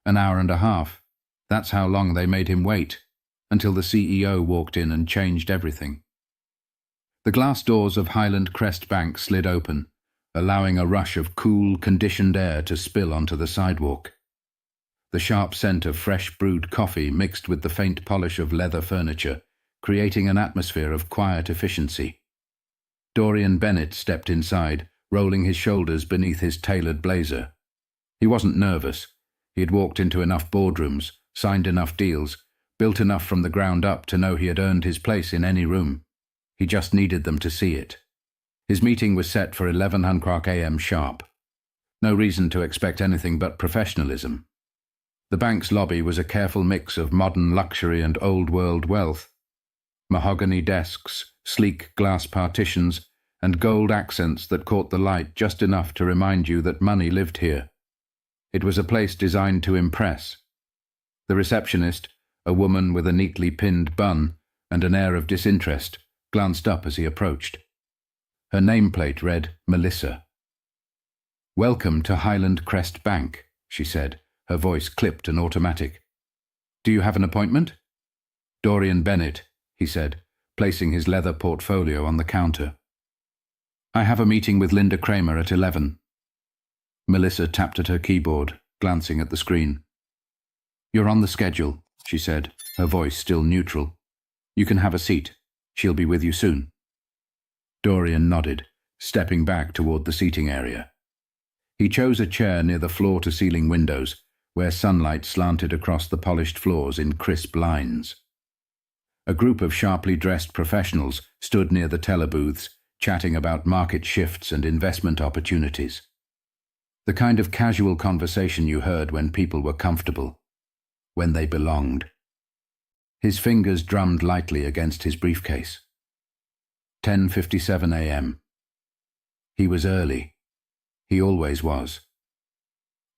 An hour and a half. That's how long they made him wait, until the CEO walked in and changed everything. The glass doors of Highland Crest Bank slid open, allowing a rush of cool, conditioned air to spill onto the sidewalk. The sharp scent of fresh brewed coffee mixed with the faint polish of leather furniture, creating an atmosphere of quiet efficiency. Dorian Bennett stepped inside, rolling his shoulders beneath his tailored blazer. He wasn't nervous. He had walked into enough boardrooms, signed enough deals, built enough from the ground up to know he had earned his place in any room. He just needed them to see it. His meeting was set for 11:00 a.m. sharp. No reason to expect anything but professionalism. The bank's lobby was a careful mix of modern luxury and old-world wealth. Mahogany desks, sleek glass partitions, and gold accents that caught the light just enough to remind you that money lived here. It was a place designed to impress. The receptionist, a woman with a neatly pinned bun and an air of disinterest, glanced up as he approached. Her nameplate read Melissa. "Welcome to Highland Crest Bank," she said, her voice clipped and automatic. "Do you have an appointment?" "Dorian Bennett," he said, placing his leather portfolio on the counter. "I have a meeting with Linda Kramer at 11. Melissa tapped at her keyboard, glancing at the screen. "You're on the schedule," she said, her voice still neutral. "You can have a seat. She'll be with you soon." Dorian nodded, stepping back toward the seating area. He chose a chair near the floor-to-ceiling windows, where sunlight slanted across the polished floors in crisp lines. A group of sharply dressed professionals stood near the teller booths, chatting about market shifts and investment opportunities. The kind of casual conversation you heard when people were comfortable, when they belonged. His fingers drummed lightly against his briefcase. 10:57 a.m. He was early. He always was.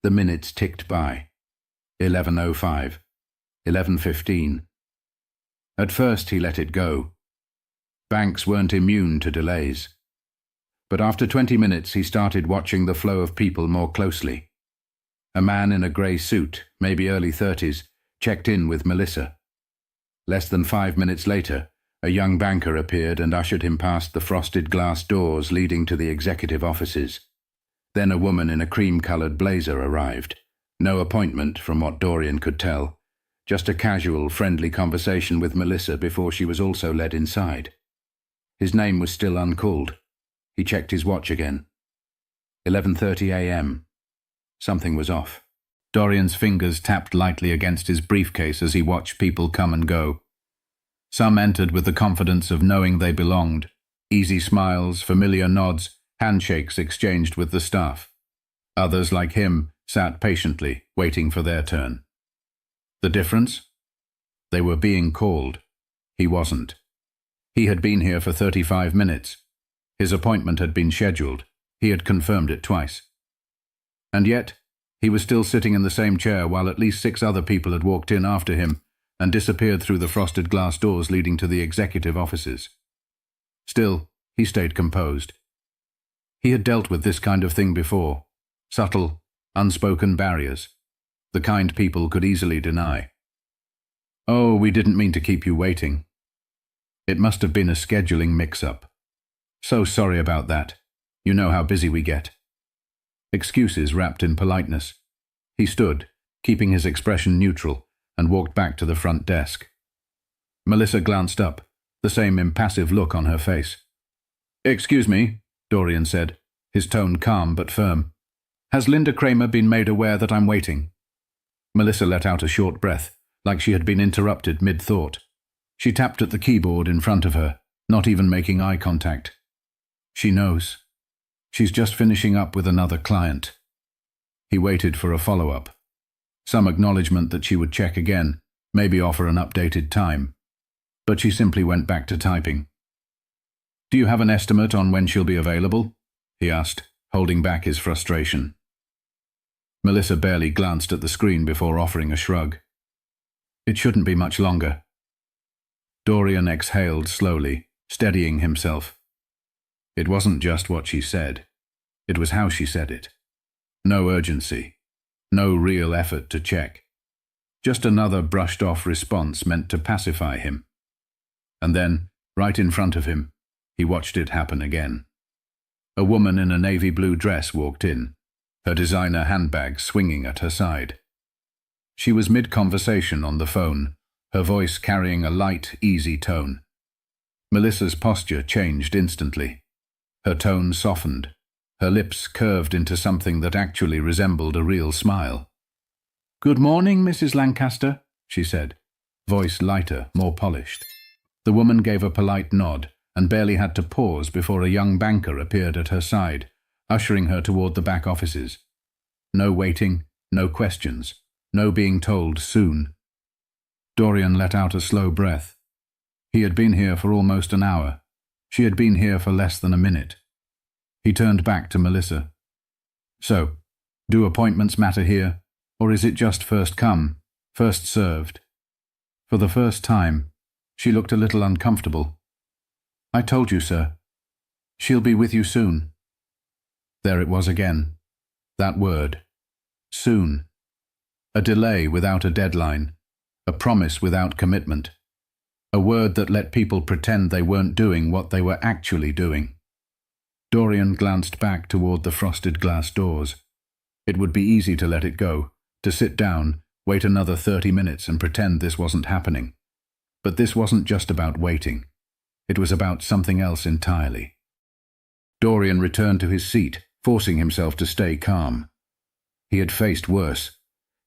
The minutes ticked by. 11:05, 11:15. At first he let it go. Banks weren't immune to delays. But after 20 minutes he started watching the flow of people more closely. A man in a grey suit, maybe early 30s, checked in with Melissa. Less than 5 minutes later, a young banker appeared and ushered him past the frosted glass doors leading to the executive offices. Then a woman in a cream-coloured blazer arrived. No appointment, from what Dorian could tell. Just a casual, friendly conversation with Melissa before she was also led inside. His name was still uncalled. He checked his watch again. 11:30 a.m. Something was off. Dorian's fingers tapped lightly against his briefcase as he watched people come and go. Some entered with the confidence of knowing they belonged. Easy smiles, familiar nods, handshakes exchanged with the staff. Others, like him, sat patiently, waiting for their turn. The difference? They were being called. He wasn't. He had been here for 35 minutes. His appointment had been scheduled. He had confirmed it twice. And yet, he was still sitting in the same chair while at least 6 other people had walked in after him and disappeared through the frosted glass doors leading to the executive offices. Still, he stayed composed. He had dealt with this kind of thing before. Subtle, unspoken barriers. The kind people could easily deny. "Oh, we didn't mean to keep you waiting. It must have been a scheduling mix-up. So sorry about that. You know how busy we get." Excuses wrapped in politeness. He stood, keeping his expression neutral, and walked back to the front desk. Melissa glanced up, the same impassive look on her face. "Excuse me," Dorian said, his tone calm but firm. "Has Linda Kramer been made aware that I'm waiting?" Melissa let out a short breath, like she had been interrupted mid-thought. She tapped at the keyboard in front of her, not even making eye contact. "She knows. She's just finishing up with another client." He waited for a follow-up. Some acknowledgement that she would check again, maybe offer an updated time. But she simply went back to typing. "Do you have an estimate on when she'll be available?" he asked, holding back his frustration. Melissa barely glanced at the screen before offering a shrug. "It shouldn't be much longer." Dorian exhaled slowly, steadying himself. It wasn't just what she said. It was how she said it. No urgency. No real effort to check. Just another brushed-off response meant to pacify him. And then, right in front of him, he watched it happen again. A woman in a navy blue dress walked in, her designer handbag swinging at her side. She was mid-conversation on the phone, her voice carrying a light, easy tone. Melissa's posture changed instantly. Her tone softened, her lips curved into something that actually resembled a real smile. "Good morning, Mrs. Lancaster," she said, voice lighter, more polished. The woman gave a polite nod and barely had to pause before a young banker appeared at her side, ushering her toward the back offices. No waiting, no questions, no being told soon. Dorian let out a slow breath. He had been here for almost an hour. She had been here for less than a minute. He turned back to Melissa. "So, do appointments matter here, or is it just first come, first served?" For the first time, she looked a little uncomfortable. "I told you, sir. She'll be with you soon." There it was again. That word. Soon. A delay without a deadline. A promise without commitment. A word that let people pretend they weren't doing what they were actually doing. Dorian glanced back toward the frosted glass doors. It would be easy to let it go, to sit down, wait another 30 minutes and pretend this wasn't happening. But this wasn't just about waiting. It was about something else entirely. Dorian returned to his seat, forcing himself to stay calm. He had faced worse.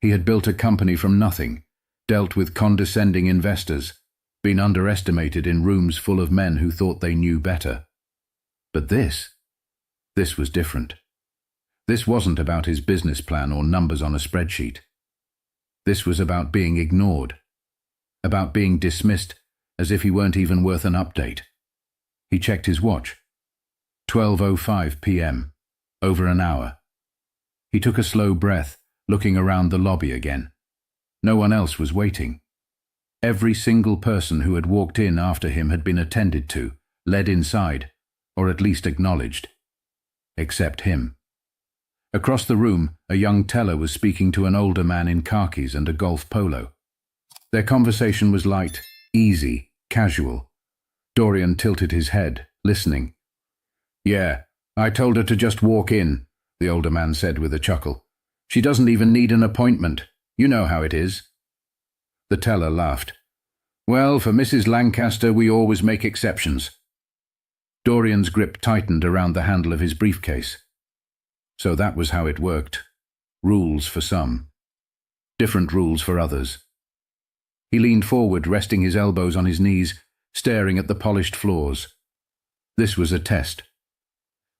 He had built a company from nothing, dealt with condescending investors, been underestimated in rooms full of men who thought they knew better. But this was different. This wasn't about his business plan or numbers on a spreadsheet. This was about being ignored, about being dismissed as if he weren't even worth an update. He checked his watch. 12:05 p.m. Over an hour. He took a slow breath, looking around the lobby again. No one else was waiting. Every single person who had walked in after him had been attended to, led inside, or at least acknowledged. Except him. Across the room, a young teller was speaking to an older man in khakis and a golf polo. Their conversation was light, easy, casual. Dorian tilted his head, listening. "Yeah, I told her to just walk in," the older man said with a chuckle. "She doesn't even need an appointment. You know how it is." The teller laughed. "Well, for Mrs. Lancaster, we always make exceptions." Dorian's grip tightened around the handle of his briefcase. So that was how it worked. Rules for some. Different rules for others. He leaned forward, resting his elbows on his knees, staring at the polished floors. This was a test.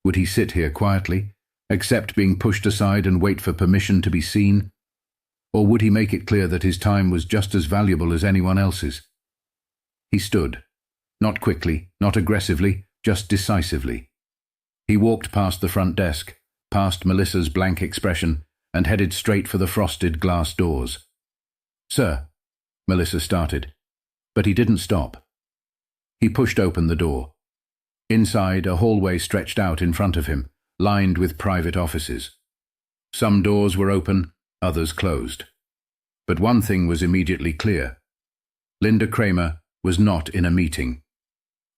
Would he sit here quietly, accept being pushed aside and wait for permission to be seen? Or would he make it clear that his time was just as valuable as anyone else's? He stood. Not quickly, not aggressively, just decisively. He walked past the front desk, past Melissa's blank expression, and headed straight for the frosted glass doors. "Sir," Melissa started, but he didn't stop. He pushed open the door. Inside, a hallway stretched out in front of him, lined with private offices. Some doors were open, others closed. But one thing was immediately clear. Linda Kramer was not in a meeting.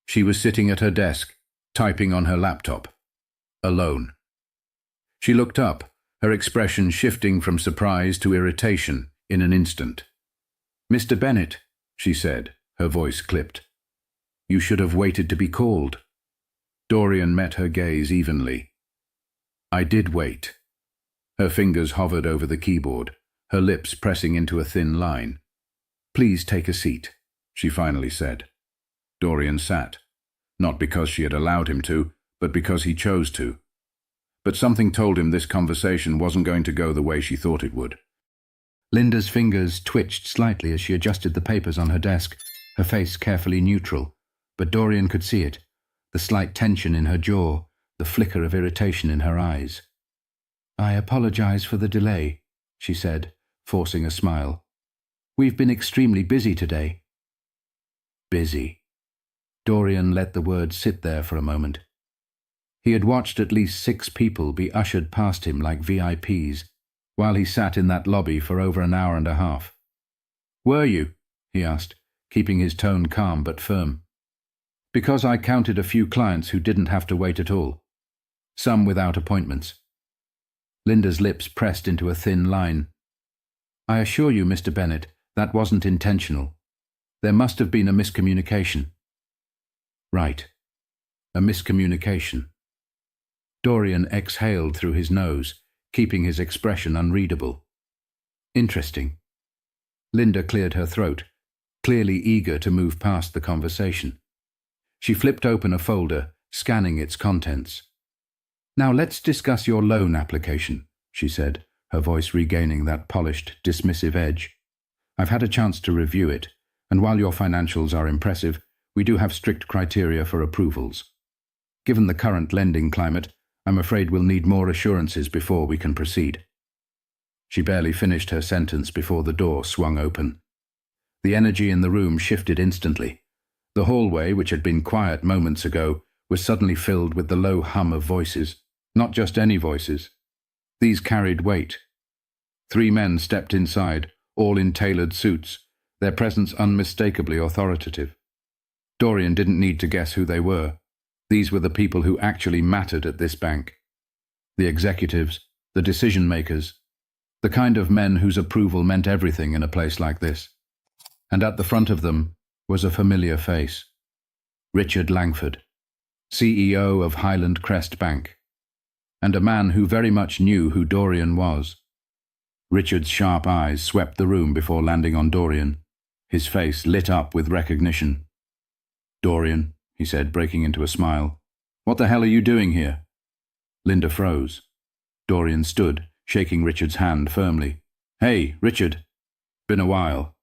She was sitting at her desk, typing on her laptop, alone. She looked up, her expression shifting from surprise to irritation in an instant. "Mr. Bennett," she said, her voice clipped. "You should have waited to be called." Dorian met her gaze evenly. "I did wait." Her fingers hovered over the keyboard, her lips pressing into a thin line. "Please take a seat," she finally said. Dorian sat, not because she had allowed him to, but because he chose to. But something told him this conversation wasn't going to go the way she thought it would. Linda's fingers twitched slightly as she adjusted the papers on her desk, her face carefully neutral, but Dorian could see it, the slight tension in her jaw, the flicker of irritation in her eyes. "I apologize for the delay," she said, forcing a smile. "We've been extremely busy today." Busy. Dorian let the word sit there for a moment. He had watched at least 6 people be ushered past him like VIPs, while he sat in that lobby for over an hour and a half. "Were you?" he asked, keeping his tone calm but firm. "Because I counted a few clients who didn't have to wait at all. Some without appointments." Linda's lips pressed into a thin line. "I assure you, Mr. Bennett, that wasn't intentional. There must have been a miscommunication." "Right. A miscommunication." Dorian exhaled through his nose, keeping his expression unreadable. "Interesting." Linda cleared her throat, clearly eager to move past the conversation. She flipped open a folder, scanning its contents. "Now let's discuss your loan application," she said, her voice regaining that polished, dismissive edge. "I've had a chance to review it, and while your financials are impressive, we do have strict criteria for approvals. Given the current lending climate, I'm afraid we'll need more assurances before we can proceed." She barely finished her sentence before the door swung open. The energy in the room shifted instantly. The hallway, which had been quiet moments ago, was suddenly filled with the low hum of voices. Not just any voices. These carried weight. 3 men stepped inside, all in tailored suits, their presence unmistakably authoritative. Dorian didn't need to guess who they were. These were the people who actually mattered at this bank. The executives, the decision-makers, the kind of men whose approval meant everything in a place like this. And at the front of them was a familiar face. Richard Langford, CEO of Highland Crest Bank, and a man who very much knew who Dorian was. Richard's sharp eyes swept the room before landing on Dorian, his face lit up with recognition. "Dorian," he said, breaking into a smile. "What the hell are you doing here?" Linda froze. Dorian stood, shaking Richard's hand firmly. "Hey, Richard. Been a while."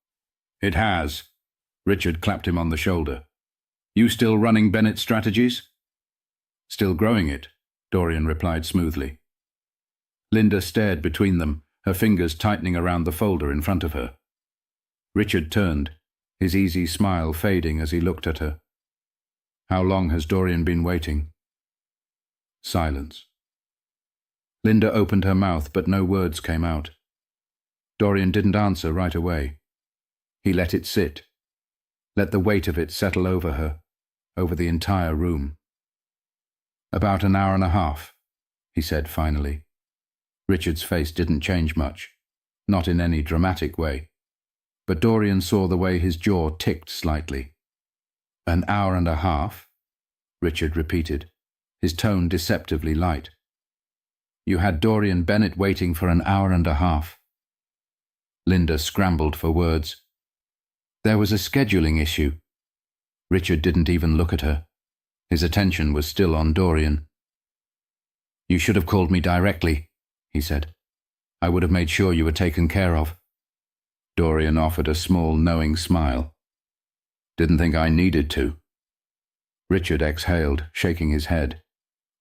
"It has." Richard clapped him on the shoulder. "You still running Bennett Strategies?" "Still growing it," Dorian replied smoothly. Linda stared between them, her fingers tightening around the folder in front of her. Richard turned, his easy smile fading as he looked at her. "How long has Dorian been waiting?" Silence. Linda opened her mouth, but no words came out. Dorian didn't answer right away. He let it sit, let the weight of it settle over her, over the entire room. "About an hour and a half," he said finally. Richard's face didn't change much, not in any dramatic way, but Dorian saw the way his jaw ticked slightly. "An hour and a half?" Richard repeated, his tone deceptively light. "You had Dorian Bennett waiting for an hour and a half." Linda scrambled for words. "There was a scheduling issue." Richard didn't even look at her. His attention was still on Dorian. "You should have called me directly," he said. "I would have made sure you were taken care of." Dorian offered a small, knowing smile. "Didn't think I needed to." Richard exhaled, shaking his head.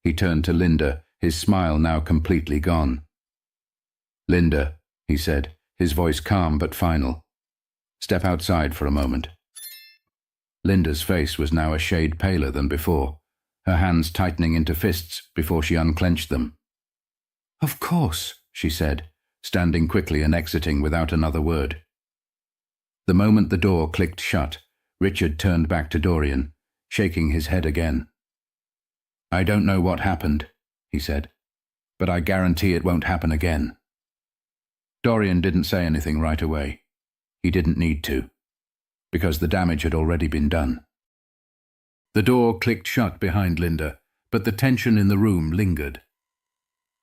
He turned to Linda, his smile now completely gone. "Linda," he said, his voice calm but final. "Step outside for a moment." Linda's face was now a shade paler than before, her hands tightening into fists before she unclenched them. "Of course," she said, standing quickly and exiting without another word. The moment the door clicked shut, Richard turned back to Dorian, shaking his head again. "I don't know what happened," he said, "but I guarantee it won't happen again." Dorian didn't say anything right away. He didn't need to, because the damage had already been done. The door clicked shut behind Linda, but the tension in the room lingered.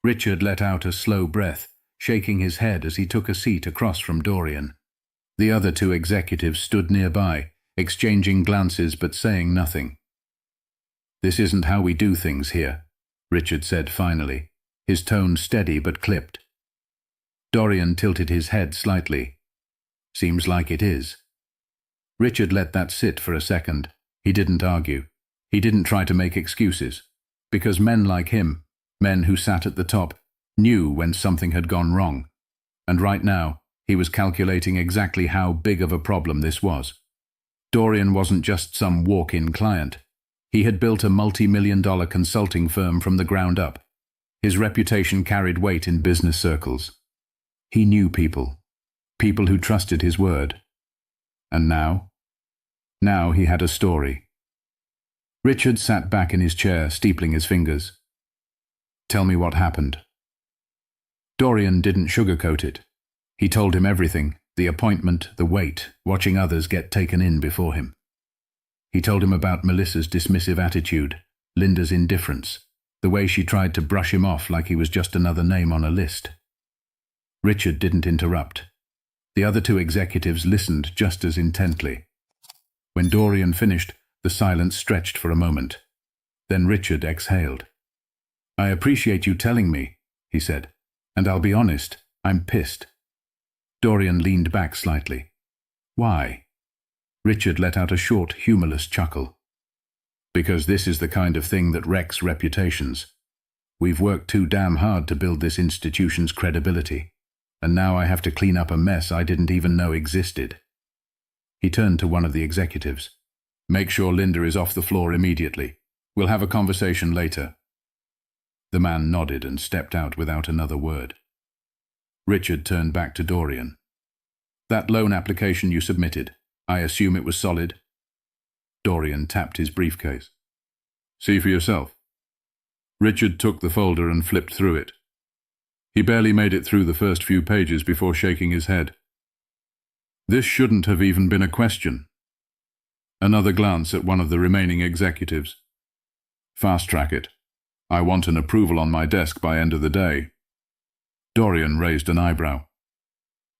Richard let out a slow breath, shaking his head as he took a seat across from Dorian. The other 2 executives stood nearby, exchanging glances but saying nothing. "This isn't how we do things here," Richard said finally, his tone steady but clipped. Dorian tilted his head slightly. "Seems like it is." Richard let that sit for a second. He didn't argue. He didn't try to make excuses, because men like him, men who sat at the top, knew when something had gone wrong. And right now, he was calculating exactly how big of a problem this was. Dorian wasn't just some walk-in client. He had built a multi-million-dollar consulting firm from the ground up. His reputation carried weight in business circles. He knew people, people who trusted his word. And now? Now he had a story. Richard sat back in his chair, steepling his fingers. Tell me what happened. Dorian didn't sugarcoat it. He told him everything, the appointment, the wait, watching others get taken in before him. He told him about Melissa's dismissive attitude, Linda's indifference, the way she tried to brush him off like he was just another name on a list. Richard didn't interrupt. The other two executives listened just as intently. When Dorian finished, the silence stretched for a moment. Then Richard exhaled. I appreciate you telling me, he said, and I'll be honest, I'm pissed. Dorian leaned back slightly. Why? Richard let out a short, humorless chuckle. Because this is the kind of thing that wrecks reputations. We've worked too damn hard to build this institution's credibility, and now I have to clean up a mess I didn't even know existed. He turned to one of the executives. Make sure Linda is off the floor immediately. We'll have a conversation later. The man nodded and stepped out without another word. Richard turned back to Dorian. That loan application you submitted, I assume it was solid? Dorian tapped his briefcase. See for yourself. Richard took the folder and flipped through it. He barely made it through the first few pages before shaking his head. This shouldn't have even been a question. Another glance at one of the remaining executives. Fast track it. I want an approval on my desk by end of the day. Dorian raised an eyebrow.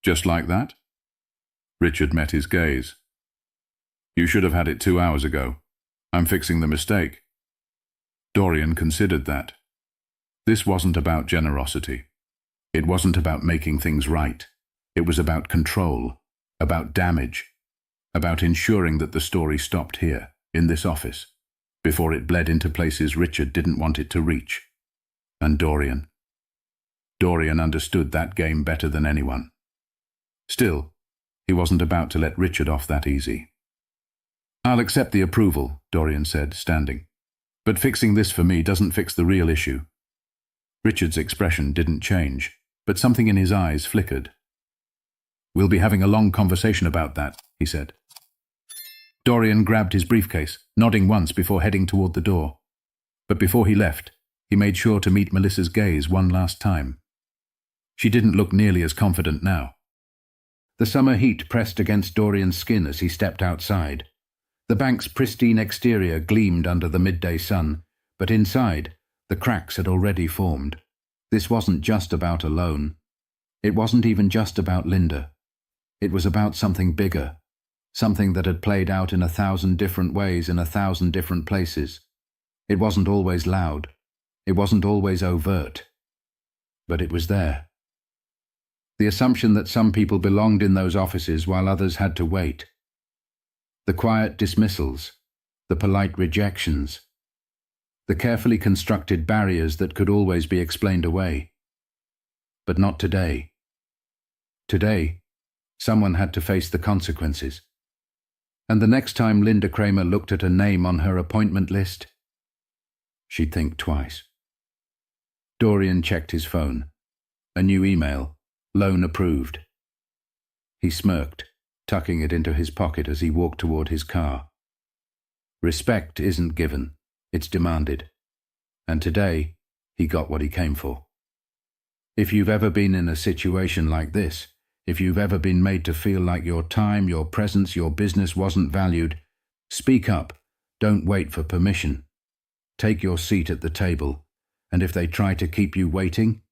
Just like that? Richard met his gaze. You should have had it 2 hours ago. I'm fixing the mistake. Dorian considered that. This wasn't about generosity. It wasn't about making things right. It was about control, about damage, about ensuring that the story stopped here, in this office, before it bled into places Richard didn't want it to reach. And Dorian understood that game better than anyone. Still, he wasn't about to let Richard off that easy. I'll accept the approval, Dorian said, standing. But fixing this for me doesn't fix the real issue. Richard's expression didn't change, but something in his eyes flickered. We'll be having a long conversation about that, he said. Dorian grabbed his briefcase, nodding once before heading toward the door. But before he left, he made sure to meet Melissa's gaze one last time. She didn't look nearly as confident now. The summer heat pressed against Dorian's skin as he stepped outside. The bank's pristine exterior gleamed under the midday sun, but inside, the cracks had already formed. This wasn't just about a loan. It wasn't even just about Linda. It was about something bigger, something that had played out in 1,000 different ways in 1,000 different places. It wasn't always loud. It wasn't always overt. But it was there. The assumption that some people belonged in those offices while others had to wait. The quiet dismissals, the polite rejections, the carefully constructed barriers that could always be explained away. But not today. Today, someone had to face the consequences. And the next time Linda Kramer looked at a name on her appointment list, she'd think twice. Dorian checked his phone. A new email. Loan approved. He smirked, tucking it into his pocket as he walked toward his car. Respect isn't given, it's demanded. And today, he got what he came for. If you've ever been in a situation like this, if you've ever been made to feel like your time, your presence, your business wasn't valued, speak up. Don't wait for permission. Take your seat at the table, and if they try to keep you waiting,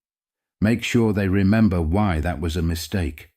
make sure they remember why that was a mistake.